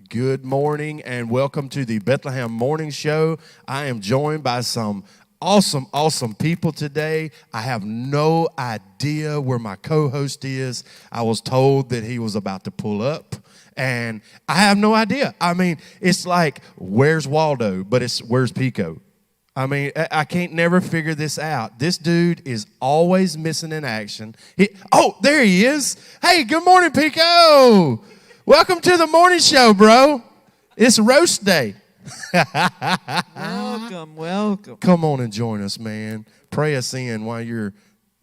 Good morning and welcome to the Bethlehem Morning Show. I am joined by some awesome people today. I have no idea where my co-host is. I was told that he was about to pull up, and I have no idea. I mean, it's like, where's Waldo? But it's, where's Pico? I mean, I can't never figure this out. This dude is always missing in action. There he is. Hey, good morning, Pico. Welcome to the morning show, bro. It's roast day. Welcome. Come on and join us, man. Pray us in while you're,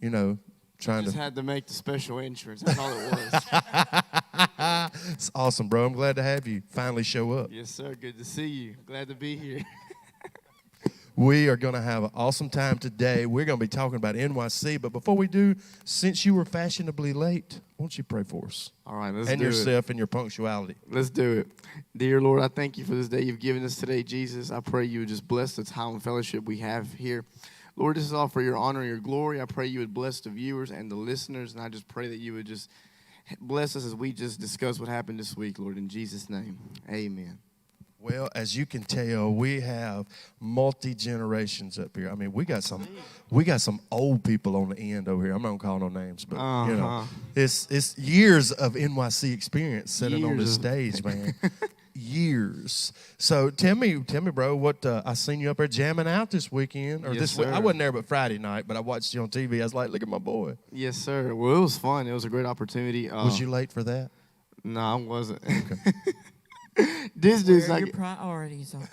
trying Just to. had to make the special entrance. That's all it was. It's awesome, bro. I'm glad to have you finally show up. Yes, sir. Good to see you. Glad to be here. We are going to have an awesome time today. We're going to be talking about NYC. But before we do, since you were fashionably late, won't you pray for us? All right, let's and do yourself and your punctuality. Let's do it. Dear Lord, I thank you for this day you've given us today, Jesus. I pray you would just bless the time and fellowship we have here. Lord, this is all for your honor and your glory. I pray you would bless the viewers and the listeners, and I just pray that you would just bless us as we just discuss what happened this week, Lord, in Jesus' name. Amen. Well, as you can tell, we have multi-generations up here. I mean, we got some old people on the end over here. I'm not gonna call no names, but it's years of NYC experience sitting on this stage, man. Years. So tell me, bro, what I seen you up there jamming out this weekend or this week. I wasn't there, but Friday night, but I watched you on TV. I was like, look at my boy. Yes, sir. Well, it was fun. It was a great opportunity. Was you late for that? No, I wasn't. Okay. This dude's Where like your priorities are.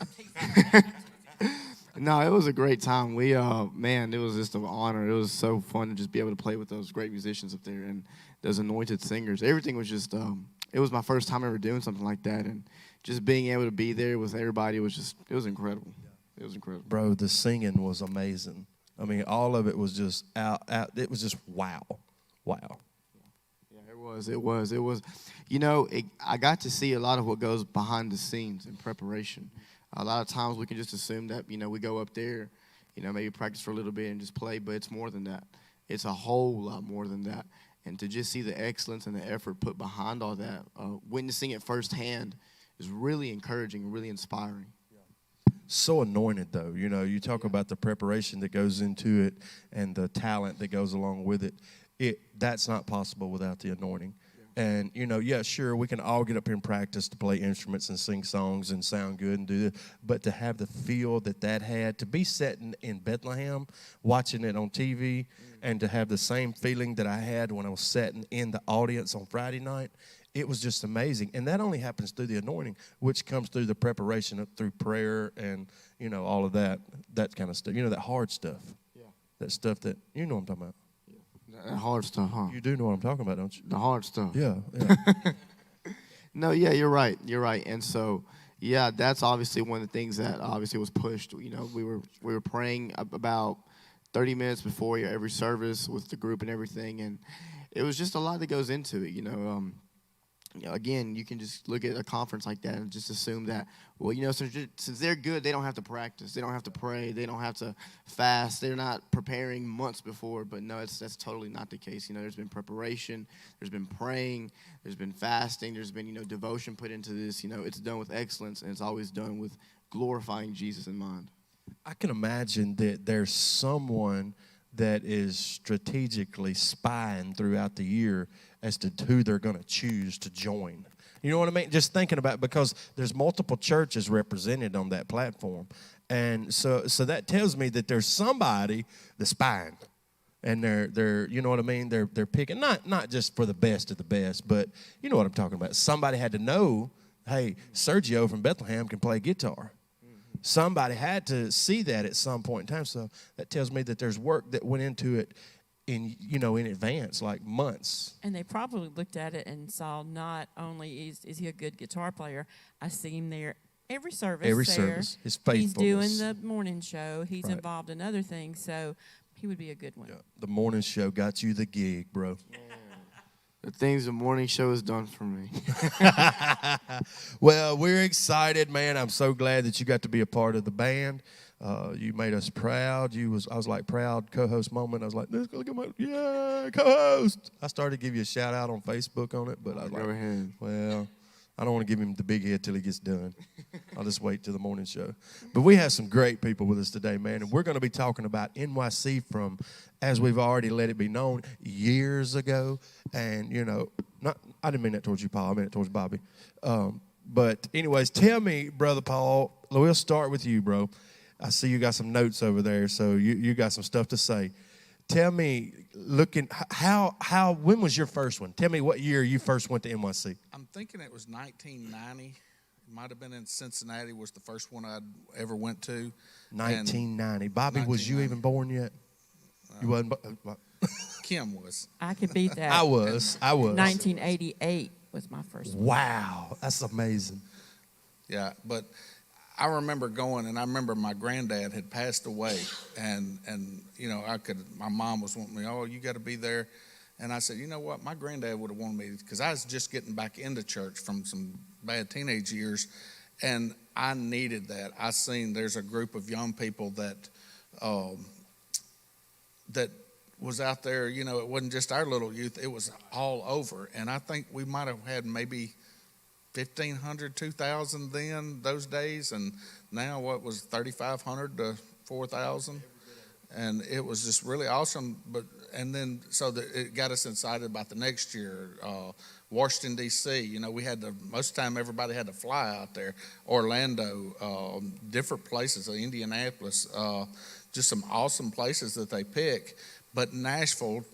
No, it was a great time. We man, it was just an honor. It was so fun to just be able to play with those great musicians up there and those anointed singers. Everything was just it was my first time ever doing something like that, and just being able to be there with everybody was incredible. It was incredible. Bro, the singing was amazing. I mean, all of it was just out it was just wow. It was. I got to see a lot of what goes behind the scenes in preparation. A lot of times we can just assume that, we go up there, maybe practice for a little bit and just play, but it's more than that. It's a whole lot more than that. And to just see the excellence and the effort put behind all that, witnessing it firsthand is really encouraging, really inspiring. So anointed, though. You talk about the preparation that goes into it and the talent that goes along with it. That's not possible without the anointing. And, sure, we can all get up here and practice to play instruments and sing songs and sound good and do this. But to have the feel that had, to be sitting in Bethlehem, watching it on TV, and to have the same feeling that I had when I was sitting in the audience on Friday night, it was just amazing. And that only happens through the anointing, which comes through the preparation, through prayer and, all of that kind of stuff. that hard stuff. Yeah. That stuff that, what I'm talking about. The hard stuff, huh? You do know what I'm talking about, don't you? The hard stuff. Yeah. No, yeah, you're right. And so, yeah, that's obviously one of the things that obviously was pushed. We were praying about 30 minutes before every service with the group and everything, and it was just a lot that goes into it. Again, you can just look at a conference like that and just assume that, since they're good, they don't have to practice, they don't have to pray, they don't have to fast, they're not preparing months before. But no, that's totally not the case. There's been preparation, there's been praying, there's been fasting, there's been devotion put into this. It's done with excellence, and it's always done with glorifying Jesus in mind. I can imagine that there's someone that is strategically spying throughout the year as to who they're going to choose to join. You know what I mean? Just thinking about it, because there's multiple churches represented on that platform. And so that tells me that there's somebody that's spying. And they're you know what I mean? They're picking not just for the best of the best, but you know what I'm talking about. Somebody had to know, hey, Sergio from Bethlehem can play guitar. Somebody had to see that at some point in time. So that tells me that there's work that went into it in advance, like months. And they probably looked at it and saw not only is he a good guitar player, I see him there every service. His faithfulness. He's doing the morning show. He's involved in other things, so he would be a good one. Yeah, the morning show got you the gig, bro. The things the morning show has done for me. Well, we're excited, man. I'm so glad that you got to be a part of the band. You made us proud. I was like proud co-host moment. I was like, let's go look at my co-host. I started to give you a shout out on Facebook on it, but I was go like, ahead. Well, I don't want to give him the big head till he gets done. I'll just wait till the morning show. But we have some great people with us today, man, and we're going to be talking about NYC from, as we've already let it be known, years ago. And, you know, I didn't mean that towards you, Paul. I meant it towards Bobby. But anyways, tell me, Brother Paul, we'll start with you, bro. I see you got some notes over there, so you got some stuff to say. Tell me, when was your first one? Tell me what year you first went to NYC. I'm thinking it was 1990. It might have been in Cincinnati was the first one I'd ever went to. 1990. Bobby, was you even born yet? You wasn't? Kim was. I could beat that. I was. 1988 was my first one. Wow, that's amazing. Yeah, but I remember going, and I remember my granddad had passed away, and you know, my mom was wanting me, oh, you got to be there. And I said, you know what, my granddad would have wanted me, because I was just getting back into church from some bad teenage years, and I needed that. I seen there's a group of young people that was out there, you know, it wasn't just our little youth, it was all over. And I think we might have had maybe 1,500, 2,000 then, those days, and now what was 3,500 to 4,000, and it was just really awesome. And then so that it got us excited about the next year. Washington D.C. You know, most of the time everybody had to fly out there. Orlando, different places, Indianapolis, just some awesome places that they pick. But Nashville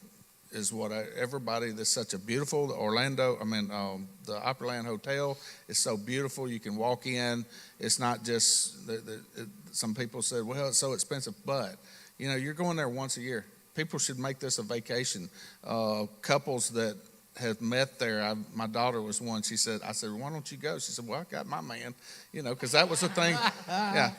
is what everybody, that's such a beautiful, the Opryland Hotel is so beautiful. You can walk in. It's not just, some people said, well, it's so expensive, but, you know, you're going there once a year. People should make this a vacation. Couples that have met there, my daughter was one, I said, why don't you go? She said, well, I got my man, you know, because that was the thing. Yeah.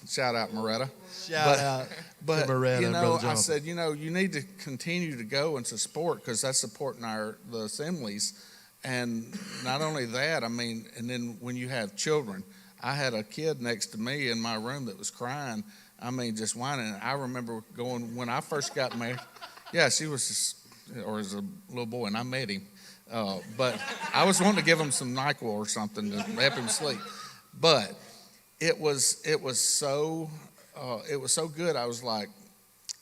Shout out Moretta. Shout out but to Moretta, you know, Brother I said, you know, you need to continue to go and to support, because that's supporting the assemblies. And not only that, I mean, and then when you have children, I had a kid next to me in my room that was crying. I mean, just whining. I remember going when I first got married. Yeah, she was just, or as a little boy, and I met him. But I was wanting to give him some NyQuil or something to help him sleep. But it was so good. I was like,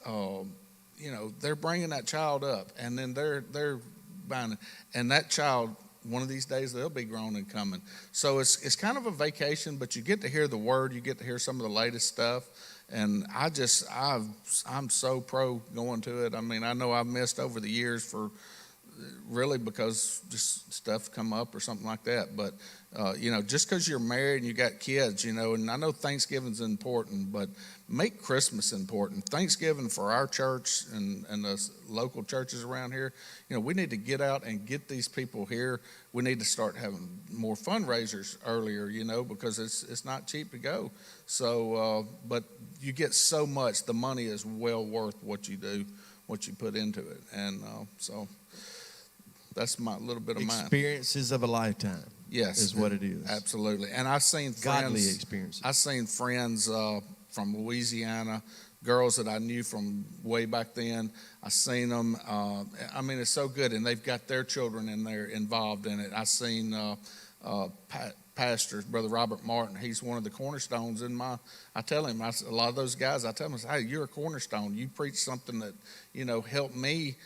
you know, they're bringing that child up, and then they're buying it, and that child, one of these days they'll be grown and coming. So it's kind of a vacation, but you get to hear the word, you get to hear some of the latest stuff, and I'm so pro going to it. I mean, I know I've missed over the years for really because just stuff come up or something like that. But, you know, just because you're married and you got kids, you know, and I know Thanksgiving's important, but make Christmas important. Thanksgiving for our church and the local churches around here, you know, we need to get out and get these people here. We need to start having more fundraisers earlier, you know, because it's not cheap to go. So, but you get so much. The money is well worth what you do, what you put into it. And so that's my little bit of mine. Experiences of a lifetime. Yes, is what it is. Absolutely. And I've seen godly experiences. I've seen friends from Louisiana, girls that I knew from way back then. I've seen them. I mean, it's so good, and they've got their children in there involved in it. I've seen pastors, Brother Robert Martin. He's one of the cornerstones in my. I tell him, a lot of those guys. I tell them, hey, you're a cornerstone. You preach something that helped me.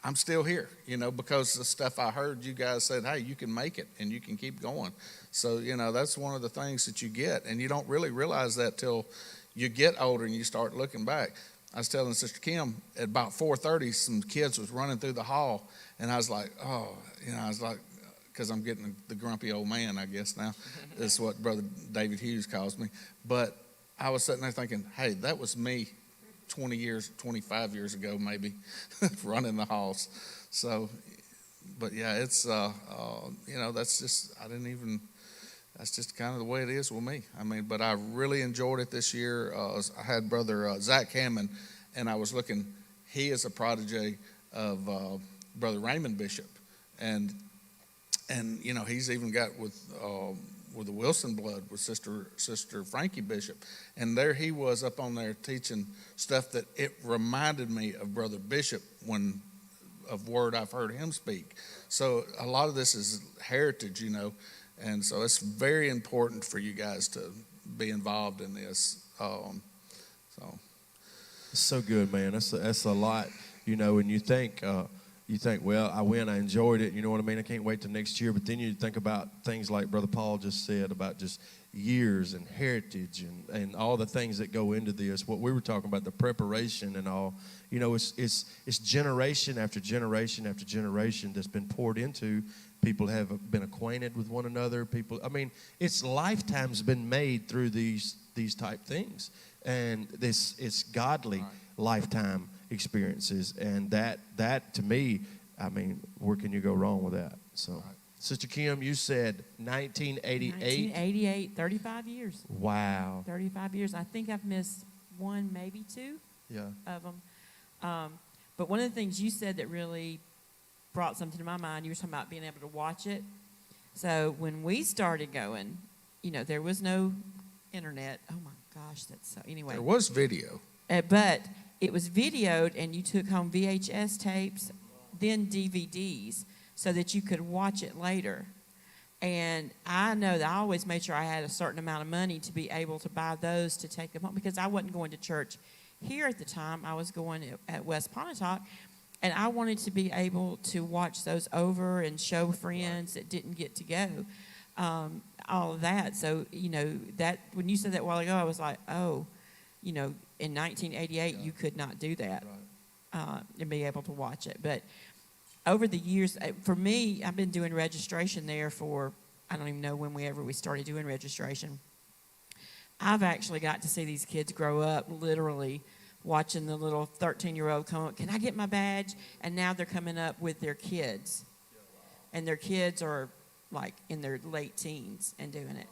I'm still here, because the stuff I heard you guys said, hey, you can make it and you can keep going. So, that's one of the things that you get. And you don't really realize that till you get older and you start looking back. I was telling Sister Kim at about 4:30, some kids was running through the hall. And I was like, because I'm getting the grumpy old man, I guess now. That's what Brother David Hughes calls me. But I was sitting there thinking, hey, that was me 25 years ago, maybe, running the halls. So, but yeah, it's, that's just, that's just kind of the way it is with me. I mean, but I really enjoyed it this year. I had Brother Zach Hammond, and I was looking, he is a protege of Brother Raymond Bishop. And he's even got with the Wilson blood with Sister Frankie Bishop. And there he was up on there teaching stuff that it reminded me of Brother Bishop of word I've heard him speak. So a lot of this is heritage, And so it's very important for you guys to be involved in this. So It's so good, man. That's a lot, and you think, well, I win, I enjoyed it, you know what I mean? I can't wait till next year. But then you think about things like Brother Paul just said about just years and heritage and all the things that go into this. What we were talking about, the preparation and all, it's generation after generation after generation that's been poured into. People have been acquainted with one another. It's lifetimes been made through these type things. And it's godly lifetime experiences. And that to me, where can you go wrong with that? So, Sister Kim, you said 1988. 1988, 35 years. Wow. 35 years. I think I've missed one, maybe two of them. But one of the things you said that really brought something to my mind, you were talking about being able to watch it. So when we started going, there was no internet. Oh, my gosh, that's so... Anyway. There was video. But it was videoed, and you took home VHS tapes, then DVDs, so that you could watch it later. And I know that I always made sure I had a certain amount of money to be able to buy those to take them home, because I wasn't going to church here at the time. I was going at West Pontotoc, and I wanted to be able to watch those over and show friends that didn't get to go, all of that. So, that when you said that a while ago, I was like, oh, in 1988, you could not do that and be able to watch it. But over the years, for me, I've been doing registration there for, I don't even know when we started doing registration. I've actually got to see these kids grow up, literally watching the little 13-year-old come up, can I get my badge? And now they're coming up with their kids. And their kids are like in their late teens and doing it.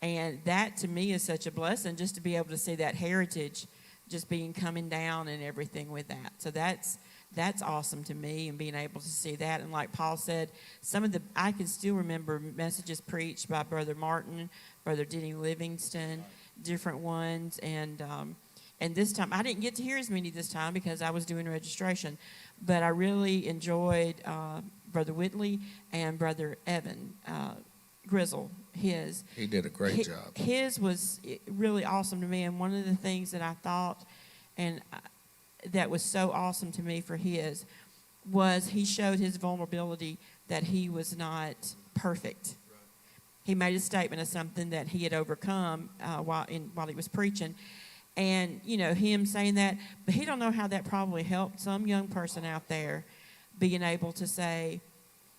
And that to me is such a blessing, just to be able to see that heritage just coming down and everything with that. So that's awesome to me, and being able to see that. And like Paul said, I can still remember messages preached by Brother Martin, Brother Denny Livingston, different ones. And this time, I didn't get to hear as many this time because I was doing registration. But I really enjoyed Brother Whitley and Brother Evan Grizzle. He did a great job. His was really awesome to me. And one of the things that I thought that was so awesome to me for his was he showed his vulnerability, that he was not perfect. Right. He made a statement of something that he had overcome while he was preaching. And, him saying that, but he don't know how that probably helped some young person out there being able to say,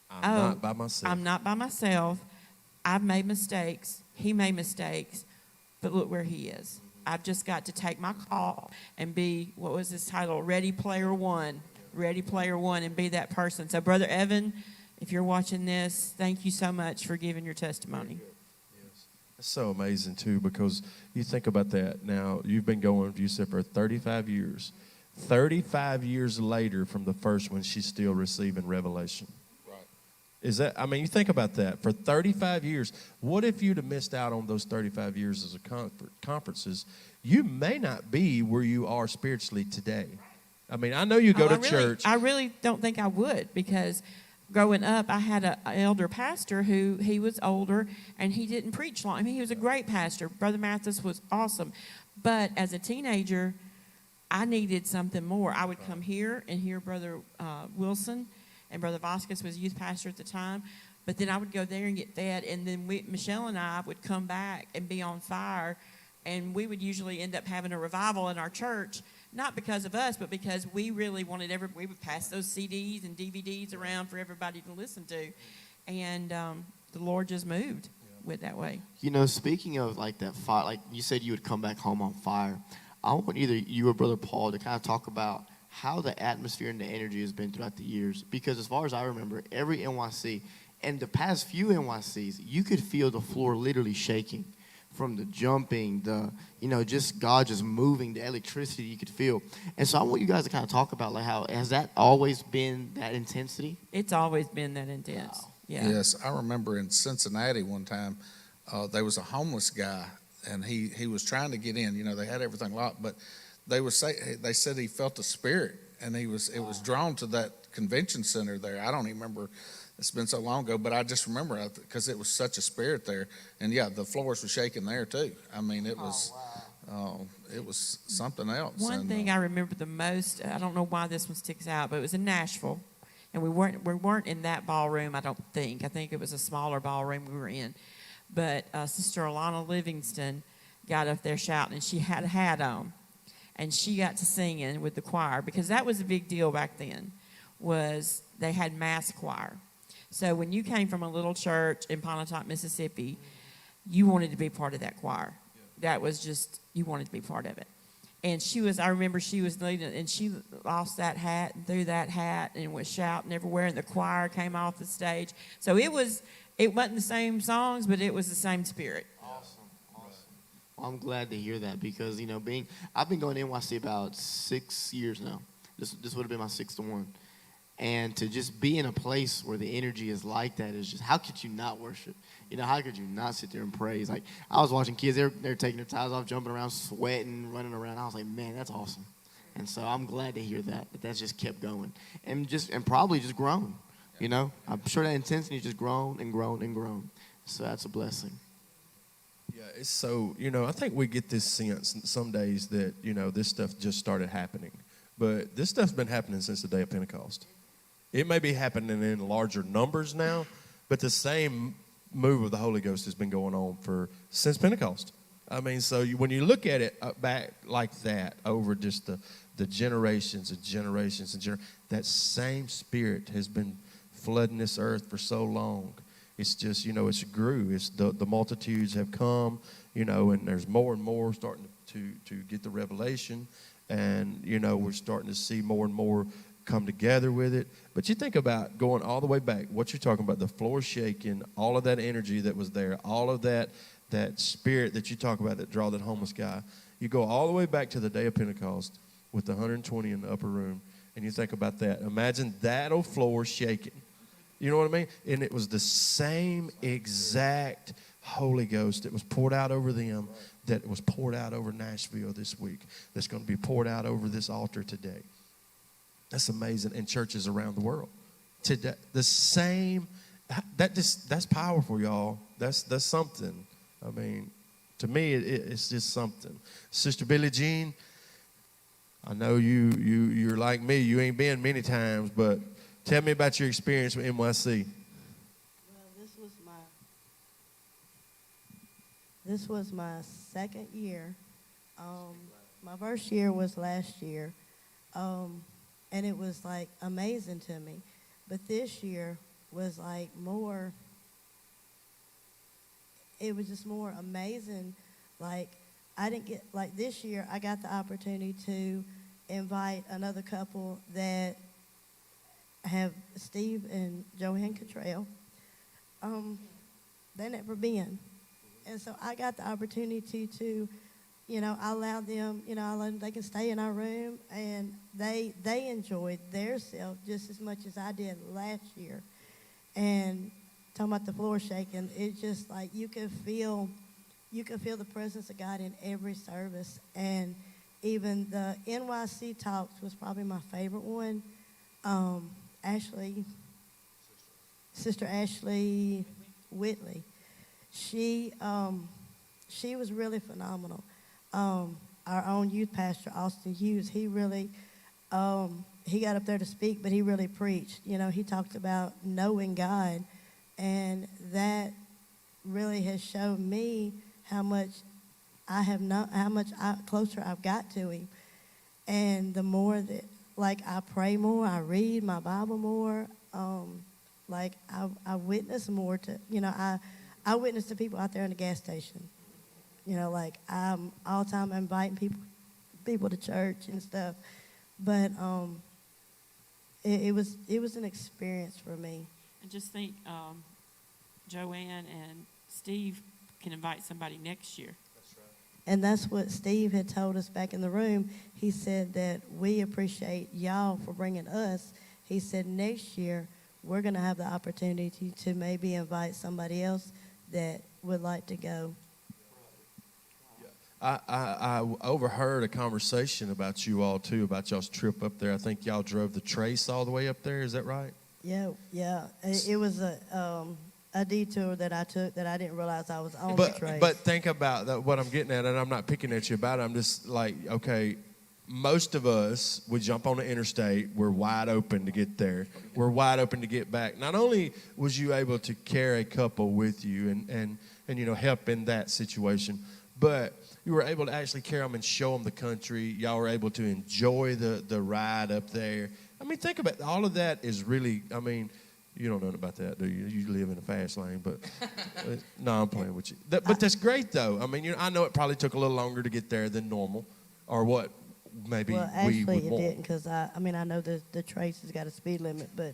I'm not by myself. I'm not by myself. I've made mistakes. He made mistakes. But look where he is. I've just got to take my call and be, what was his title? Ready Player One. Ready Player One, and be that person. So, Brother Evan, if you're watching this, thank you so much for giving your testimony. It's so amazing, too, because you think about that. Now, you've been going, you said, for 35 years. 35 years later from the first one, she's still receiving revelation. Right. You think about that. For 35 years, what if you'd have missed out on those 35 years as a conferences? You may not be where you are spiritually today. I know you go to church. I really don't think I would, because growing up, I had an elder pastor who he was older, and he didn't preach long. He was a great pastor. Brother Mathis was awesome. But as a teenager, I needed something more. I would come here and hear Brother Wilson, and Brother Vasquez was youth pastor at the time. But then I would go there and get fed, and then Michelle and I would come back and be on fire, and we would usually end up having a revival in our church. Not because of us, but because we really wanted we would pass those CDs and DVDs around for everybody to listen to. And the Lord just moved with that way. Speaking of like that fire, like you said you would come back home on fire. I want either you or Brother Paul to kind of talk about how the atmosphere and the energy has been throughout the years. Because as far as I remember, every NYC, and the past few NYCs, you could feel the floor literally shaking. From the jumping, just God just moving, the electricity you could feel. And so I want you guys to kind of talk about like how, has that always been that intensity? It's always been that intense. Wow. Yeah. Yes, I remember in Cincinnati one time, there was a homeless guy, and he was trying to get in. They had everything locked, but they said he felt the spirit, and it was drawn to that convention center there. I don't even remember It's been so long ago, but I just remember because it was such a spirit there, and yeah, the floors were shaking there too. I mean, it was something else. One thing I remember the most, I don't know why this one sticks out, but it was in Nashville, and we weren't in that ballroom. I don't think. I think it was a smaller ballroom we were in, but Sister Alana Livingston got up there shouting, and she had a hat on, and she got to singing with the choir because that was a big deal back then. Was they had mass choir. So when you came from a little church in Pontotoc, Mississippi, you wanted to be part of that choir. That was just, you wanted to be part of it. And I remember she was leading, and she lost that hat and threw that hat and was shouting everywhere, and the choir came off the stage. So it wasn't the same songs, but it was the same spirit. Awesome. Well, I'm glad to hear that because, I've been going to NYC about 6 years now. This would have been my sixth one. And to just be in a place where the energy is like that is just, how could you not worship? How could you not sit there and praise? Like, I was watching kids, they're taking their ties off, jumping around, sweating, running around. I was like, man, that's awesome. And so I'm glad to hear that's just kept going. And probably just grown, I'm sure that intensity just grown and grown and grown. So that's a blessing. Yeah, it's so, I think we get this sense some days that, this stuff just started happening. But this stuff's been happening since the day of Pentecost. It may be happening in larger numbers now, but the same move of the Holy Ghost has been going on since Pentecost. I mean, so when you look at it back like that over just the generations and generations and that same spirit has been flooding this earth for so long. It's just, it's grew. It's the multitudes have come, and there's more and more starting to get the revelation. And, we're starting to see more and more come together with it. But you think about going all the way back, what you're talking about, the floor shaking, all of that energy that was there, all of that spirit that you talk about that draw that homeless guy. You go all the way back to the day of Pentecost with the 120 in the upper room, and you think about that. Imagine that old floor shaking. You know what I mean? And it was the same exact Holy Ghost that was poured out over them, that was poured out over Nashville this week, that's going to be poured out over this altar today. That's amazing in churches around the world. Today, the same, that's powerful, y'all. That's something. I mean, to me, it's just something. Sister Billie Jean, I know you're like me. You ain't been many times, but tell me about your experience with NYC. Well, this was my second year. My first year was last year. And it was like amazing to me. But this year was like it was just more amazing. Like this year I got the opportunity to invite another couple that have Steve and Joanne Cottrell. They never been. And so I got the opportunity to, I allowed them, they can stay in our room, and they enjoyed their self just as much as I did last year. And talking about the floor shaking, it's just like you can feel the presence of God in every service. And even the NYC talks was probably my favorite one. Sister Ashley Whitley, she was really phenomenal. Our own youth pastor, Austin Hughes, he really, he got up there to speak, but he really preached. He talked about knowing God, and that really has shown me how much closer I've got to Him. And the more that, I pray more, I read my Bible more, I witness more to, I witness to people out there in the gas station. I'm all the time inviting people to church and stuff. But it was an experience for me. And just think, Joanne and Steve can invite somebody next year. That's right. And that's what Steve had told us back in the room. He said that we appreciate y'all for bringing us. He said next year we're going to have the opportunity to maybe invite somebody else that would like to go. I overheard a conversation about you all, too, about y'all's trip up there. I think y'all drove the Trace all the way up there. Is that right? Yeah. It was a detour that I took that I didn't realize I was on the trace. But think about that, what I'm getting at, and I'm not picking at you about it. I'm just like, okay, most of us would jump on the interstate. We're wide open to get there. We're wide open to get back. Not only was you able to carry a couple with you and help in that situation, but you were able to actually carry them and show them the country. Y'all were able to enjoy the ride up there. I mean, think about it. All of that is really, I mean, you don't know about that, do you? You live in a fast lane, but no, I'm playing with you. But that's great, though. I mean, I know it probably took a little longer to get there than normal, or what maybe well, we actually, would it want. didn't, because I know the trace has got a speed limit, but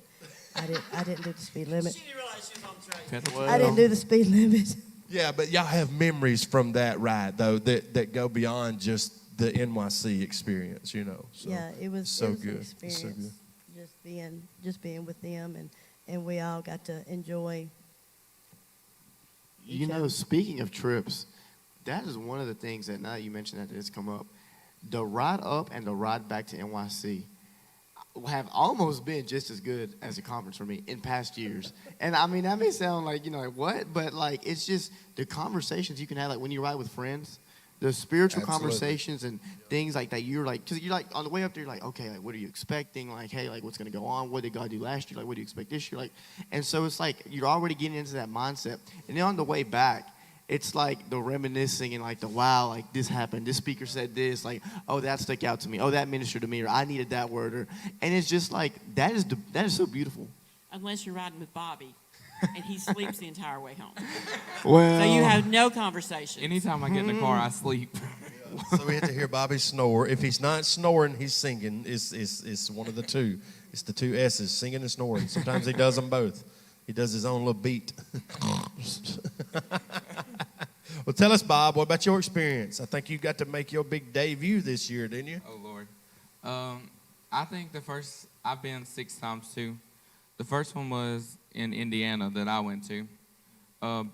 I didn't do the speed limit. She didn't realize she was on the train. I didn't do the speed limit. Yeah, but y'all have memories from that ride, though, that go beyond just the NYC experience, So, Yeah, it was so it was good. an It's so experience. Just being with them, and we all got to enjoy. You know, speaking of trips, that is one of the things that now that you mentioned that has come up. The ride up and the ride back to NYC have almost been just as good as a conference for me in past years. And I mean, that may sound like, like what? But like, it's just the conversations you can have, like when you ride with friends, the spiritual Absolutely. conversations and things like that. Because you're like, on the way up there, you're like, okay, like, what are you expecting? Like, hey, like, what's going to go on? What did God do last year? Like, what do you expect this year? Like, and so it's like, you're already getting into that mindset. And then on the way back, it's like the reminiscing and like the wow, like this happened. This speaker said this, like, oh, that stuck out to me. Oh, that ministered to me, or I needed that word. And it's just like, that is so beautiful. Unless you're riding with Bobby, and he sleeps the entire way home. Well, So you have no conversation. Anytime I get in the car, I sleep. So we have to hear Bobby snore. If he's not snoring, he's singing. It's one of the two. It's the two S's, singing and snoring. Sometimes he does them both. He does his own little beat. Well, tell us, Bob, what about your experience? I think you got to make your big debut this year, didn't you? Oh, Lord. I think I've been 6 times too. The first one was in Indiana that I went to.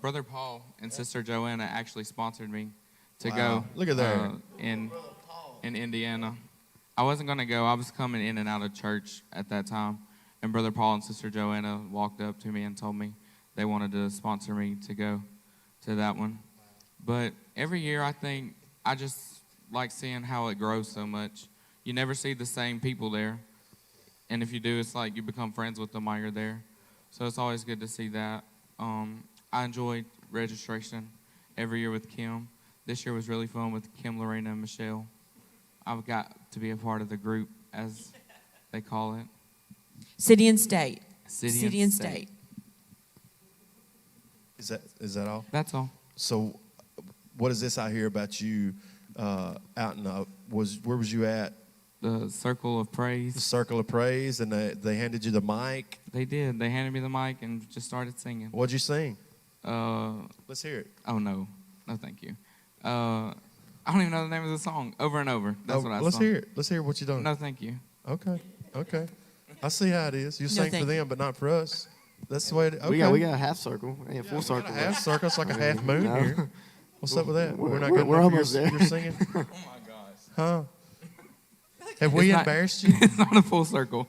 Brother Paul and Sister Joanna actually sponsored me to go. Look at that. In Indiana. I wasn't going to go. I was coming in and out of church at that time. And Brother Paul and Sister Joanna walked up to me and told me they wanted to sponsor me to go to that one. But every year I think I just like seeing how it grows so much. You never see the same people there. And if you do, it's like you become friends with them while you're there. So it's always good to see that. I enjoyed registration every year with Kim. This year was really fun with Kim, Lorena, and Michelle. I've got to be a part of the group, as they call it. City and state. City and state. Is that all? That's all. So, what is this I hear about you out in where was you at? The Circle of The Praise. Circle of Praise, and they handed you the mic. They did. They handed me the mic and just started singing. What'd you sing? Uh, Let's hear it. oh, no. No, thank you. I don't even know the name of the song. Over and Over. That's what I Let's sung. hear it. Let's hear what you done. No, thank you. Okay. I see how it is. You sing for thank them, but not for us. That's the way it is. Okay. we got a half circle and a full We got circle. a half circle. It's like a half moon No. here. What's up with that? We're- not we're good enough. almost You're there. singing? Oh, my gosh. Huh? Have we It's not- embarrassed you? It's not a full circle.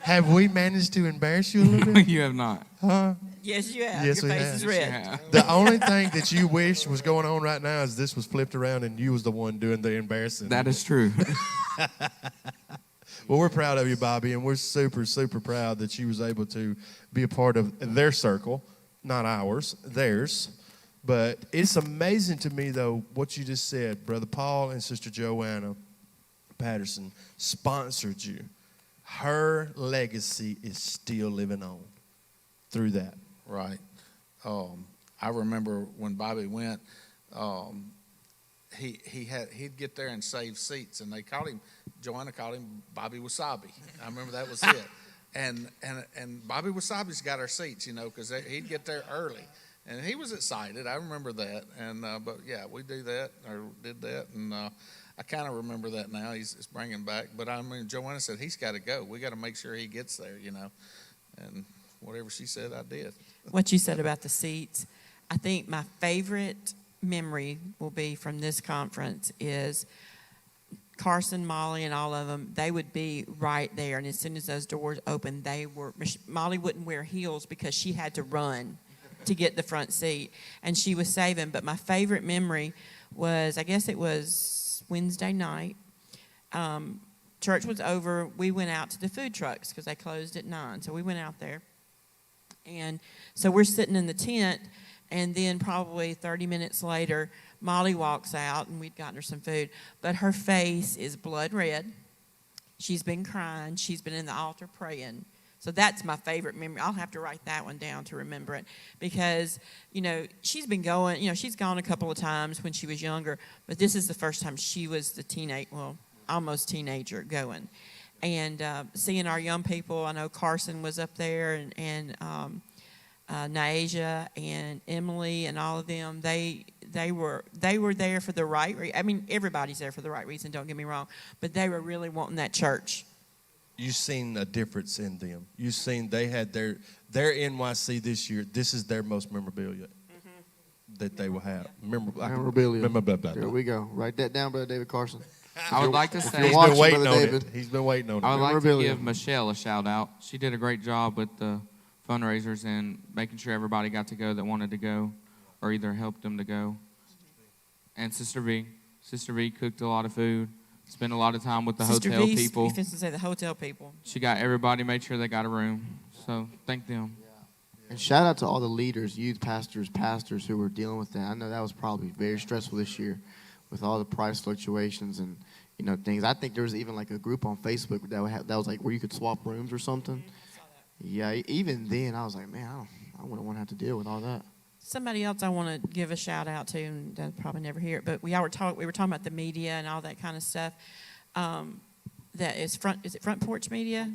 Have we managed to embarrass you a little bit? You have not. Huh? Yes, you have. Yes, Your we face have. is Yes, you red. have. The only thing that you wish was going on right now is this was flipped around and you was the one doing the embarrassing. That is true. Well, we're proud of you, Bobby, and we're super, super proud that you was able to be a part of their circle, not ours, theirs. But it's amazing to me, though, what you just said. Brother Paul and Sister Joanna Patterson sponsored you. Her legacy is still living on through that. Right. I remember when Bobby went, he'd get there and save seats, and Joanna called him Bobby Wasabi. I remember that was it. And Bobby Wasabi's got our seats, because he'd get there early, and he was excited. I remember that. And but yeah, we did that, and I kind of remember that now. He's bringing back. But I mean, Joanna said he's got to go. We got to make sure he gets there, and whatever she said, I did. What you said about the seats, I think my favorite memory will be from this conference is Carson, Molly, and all of them, they would be right there. And as soon as those doors opened, Molly wouldn't wear heels because she had to run to get the front seat. And she was saving. But my favorite memory was, I guess it was Wednesday night. Church was over. We went out to the food trucks because they closed at 9. So we went out there. And so we're sitting in the tent. And then probably 30 minutes later, Molly walks out, and we'd gotten her some food. But her face is blood red. She's been crying. She's been in the altar praying. So that's my favorite memory. I'll have to write that one down to remember it. Because, she's been going, she's gone a couple of times when she was younger. But this is the first time she was the almost teenager going. And seeing our young people, I know Carson was up there, and Nasia and Emily and all of them, they were there for the right reason. I mean, everybody's there for the right reason, don't get me wrong, but they were really wanting that church. You've seen a difference in them. You've seen they had their NYC this year. This is their most memorabilia that they will have. Memorabilia. Memorabilia. There we go. Write that down, Brother David Carson. I would like to say, you're watching, He's been waiting Brother on David. it. He's been waiting on it. I would like to Memorabilia. give Michelle a shout out. She did a great job with the fundraisers and making sure everybody got to go that wanted to go, or either helped them to go. And Sister V cooked a lot of food, spent a lot of time with the Sister hotel V's, people. you to say the hotel people. She got everybody, made sure they got a room. So thank them. And shout out to all the leaders, youth pastors who were dealing with that. I know that was probably very stressful this year with all the price fluctuations and things. I think there was even like a group on Facebook that was like where you could swap rooms or something. Yeah, even then I was like, man, I wouldn't want to have to deal with all that. Somebody else I want to give a shout out to, and they'll probably never hear it, but we were talking about the media and all that kind of stuff. Is it Front Porch Media?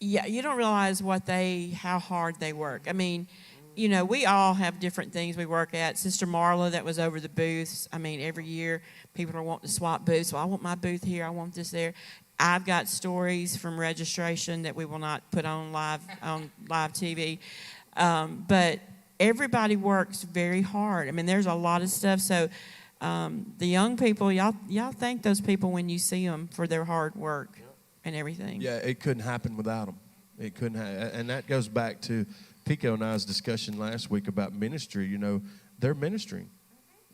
Yeah, you don't realize how hard they work. I mean, we all have different things we work at. Sister Marla, that was over the booths. I mean, every year people are wanting to swap booths. Well, I want my booth here. I want this there. I've got stories from registration that we will not put on live TV. But everybody works very hard. I mean, there's a lot of stuff. So the young people, y'all thank those people when you see them for their hard work and everything. Yeah, it couldn't happen without them. It couldn't, and that goes back to Pico and I's discussion last week about ministry. They're ministering,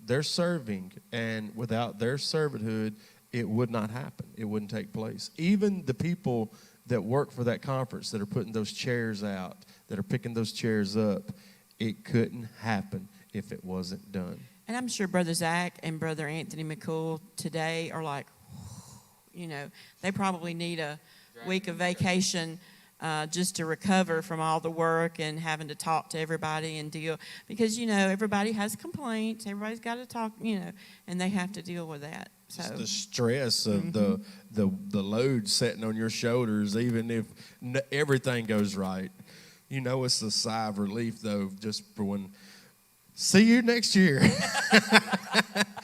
they're serving, and without their servanthood, it would not happen. It wouldn't take place. Even the people that work for that conference that are putting those chairs out, that are picking those chairs up, it couldn't happen if it wasn't done. And I'm sure Brother Zach and Brother Anthony McCool today are like, they probably need a week of vacation just to recover from all the work and having to talk to everybody and deal. Because, everybody has complaints. Everybody's got to talk, and they have to deal with that. So It's the stress of the load sitting on your shoulders, even if everything goes right. It's a sigh of relief, though, just for when, see you next year.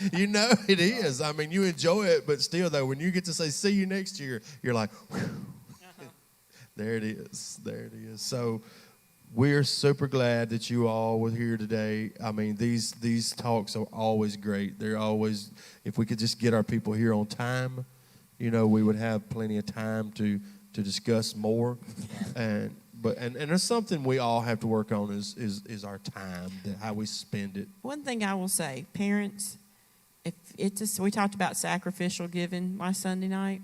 It is. I mean, you enjoy it, but still, though, when you get to say, see you next year, you're like, whew. There it is. There it is. So we're super glad that you all were here today. I mean, these talks are always great. They're always, if we could just get our people here on time, we would have plenty of time to discuss more. And there's something we all have to work on is our time, how we spend it. one thing I will say, parents, we talked about sacrificial giving last Sunday night.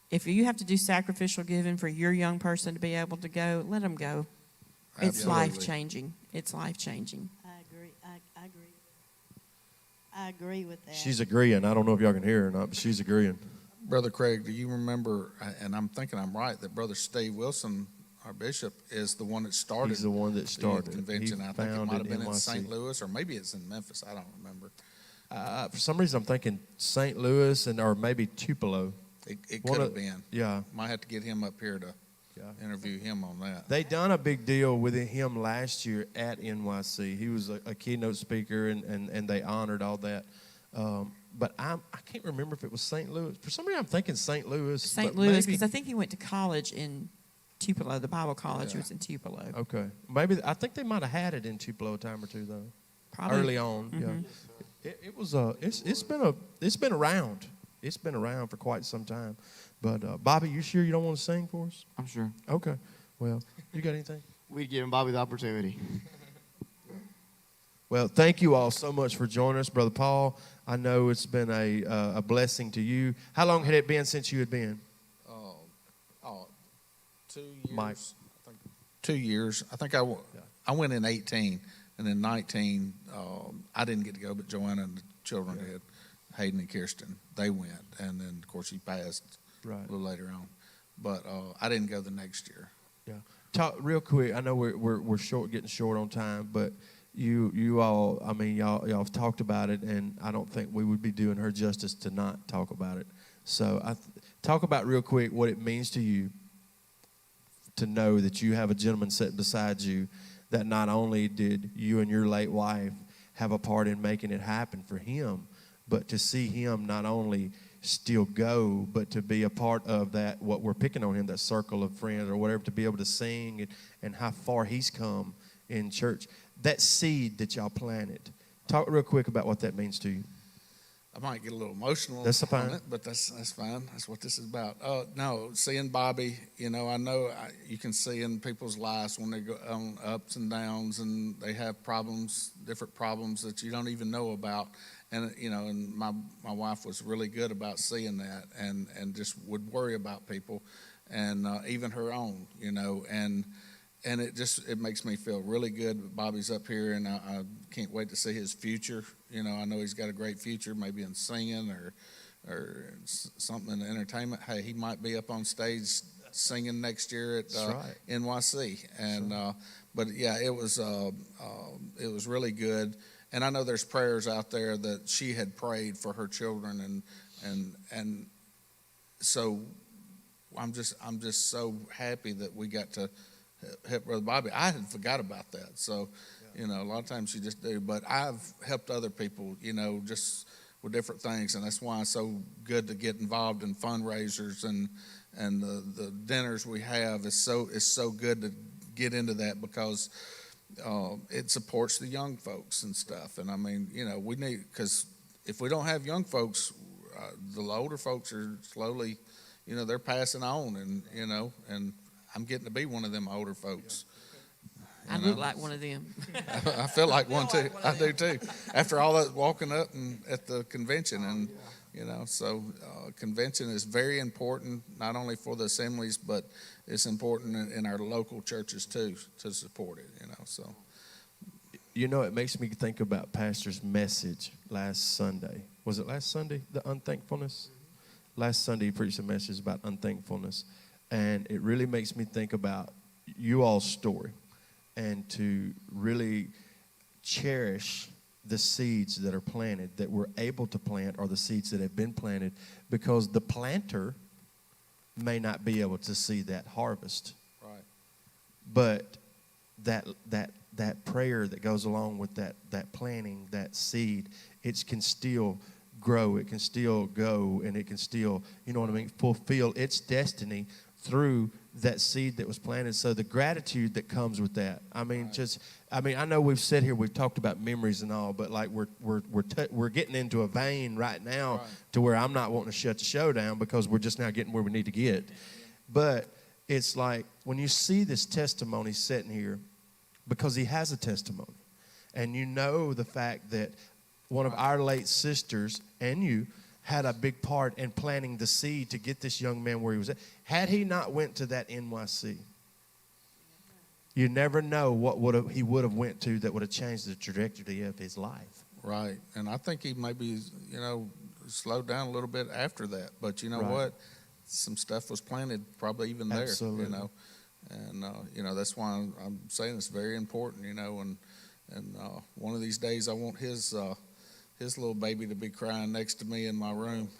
If you have to do sacrificial giving for your young person to be able to go, let them go. It's Absolutely. life-changing. It's life-changing. I agree. I agree with that. She's agreeing. I don't know if y'all can hear her or not, but she's agreeing. Brother Craig, do you remember, and I'm thinking I'm right, that Brother Steve Wilson, our bishop, is the one that started He's the one that started. the youth convention. He I think it might have been in NYC. St. Louis, or maybe it's in Memphis. I don't remember. For some reason, I'm thinking St. Louis or maybe Tupelo. It One could of- have been. Yeah. Might have to get him up here to interview him on that. They done a big deal with him last year at NYC. He was a keynote speaker, and they honored all that. But I can't remember if it was St. Louis. For some reason, I'm thinking St. Louis. St. but Louis, maybe- because I think he went to college in Tupelo. The Bible college was in Tupelo. Okay. Maybe I think they might have had it in Tupelo a time or two though. Probably. Early on, yeah. It's been around. it's been around for quite some time. But Bobby, you sure you don't want to sing for us? I'm sure. Okay. Well, you got anything? We'd give Bobby the opportunity. Well, thank you all so much for joining us, Brother Paul. I know it's been a blessing to you. How long had it been since you had been? 2 years. Mike. I think 2 years. I think I went in 18, and in 19, I didn't get to go, but Joanna and the children did. Hayden and Kirsten, they went, and then of course he passed a little later on. But I didn't go the next year. Yeah. Talk real quick. I know we're short, getting short on time, but you all, I mean, y'all have talked about it, and I don't think we would be doing her justice to not talk about it. So talk about real quick what it means to you to know that you have a gentleman sitting beside you that not only did you and your late wife have a part in making it happen for him, but to see him not only still go, but to be a part of that, what we're picking on him, that circle of friends or whatever, to be able to sing and how far he's come in church. That seed that y'all planted. Talk real quick about what that means to you. I might get a little emotional That's fine. on it, but that's fine. That's what this is about. No, seeing Bobby, you know you can see in people's lives when they go on ups and downs, and they have problems, different problems that you don't even know about. And and my wife was really good about seeing that, and just would worry about people, and even her own, and it makes me feel really good. Bobby's up here, and I can't wait to see his future. I know he's got a great future, maybe in singing or something in entertainment. Hey, he might be up on stage singing next year at NYC. And but yeah, it was really good. And I know there's prayers out there that she had prayed for her children, and so I'm just so happy that we got to help Brother Bobby. I had forgot about that. So, a lot of times you just do. But I've helped other people, just with different things. And that's why it's so good to get involved in fundraisers and the dinners we have. It's so good to get into that because it supports the young folks and stuff. And I mean, we need, because if we don't have young folks, the older folks are slowly, they're passing on, and I'm getting to be one of them older folks. I look like one of them. I feel like one too. I do too. After all that walking up and at the convention, and so convention is very important, not only for the assemblies, but it's important in our local churches too to support it. So. It makes me think about Pastor's message last Sunday. Was it last Sunday? The unthankfulness. Last Sunday he preached a message about unthankfulness. And it really makes me think about you all's story and to really cherish the seeds that are planted, that we're able to plant, or the seeds that have been planted, because the planter may not be able to see that harvest. Right. But that prayer that goes along with that planting, that seed, it can still grow, it can still go, and it can still, fulfill its destiny through that seed that was planted. So the gratitude that comes with that. I mean, I know we've sat here, we've talked about memories and all, but like we're getting into a vein right now to where I'm not wanting to shut the show down because we're just now getting where we need to get. But it's like when you see this testimony sitting here, because he has a testimony, and the fact that one of our late sisters and you had a big part in planting the seed to get this young man where he was at. Had he not went to that NYC, you never know what he would have went to that would have changed the trajectory of his life. Right, and I think he maybe, slowed down a little bit after that. But what? Some stuff was planted probably even there, Absolutely. And, that's why I'm saying it's very important, and one of these days I want his little baby to be crying next to me in my room.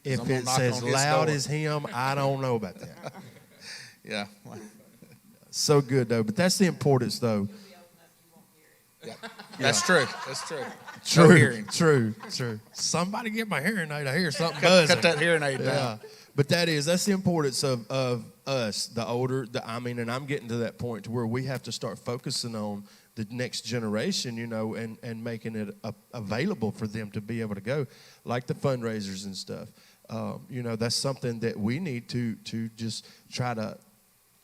If it's as loud as him, I don't know about that. Yeah. So good, though. But that's the importance, though. Yeah. That's true. That's true. True. Somebody get my hearing aid. I hear something buzzing. Cut that hearing aid down. But that's the importance of us, the older, and I'm getting to that point to where we have to start focusing on the next generation, and making it available for them to be able to go, like the fundraisers and stuff. That's something that we need to just try to.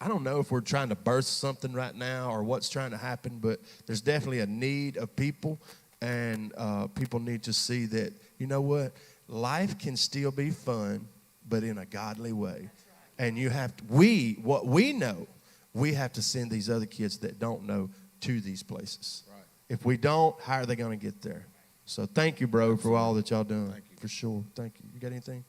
I don't know if we're trying to burst something right now or what's trying to happen, but there's definitely a need of people, and people need to see that, you know what, life can still be fun, but in a godly way. And you have to, what we know, we have to send these other kids that don't know to these places. Right. If we don't, how are they going to get there? So thank you, bro, for all that y'all doing. For sure. Thank you. You got anything?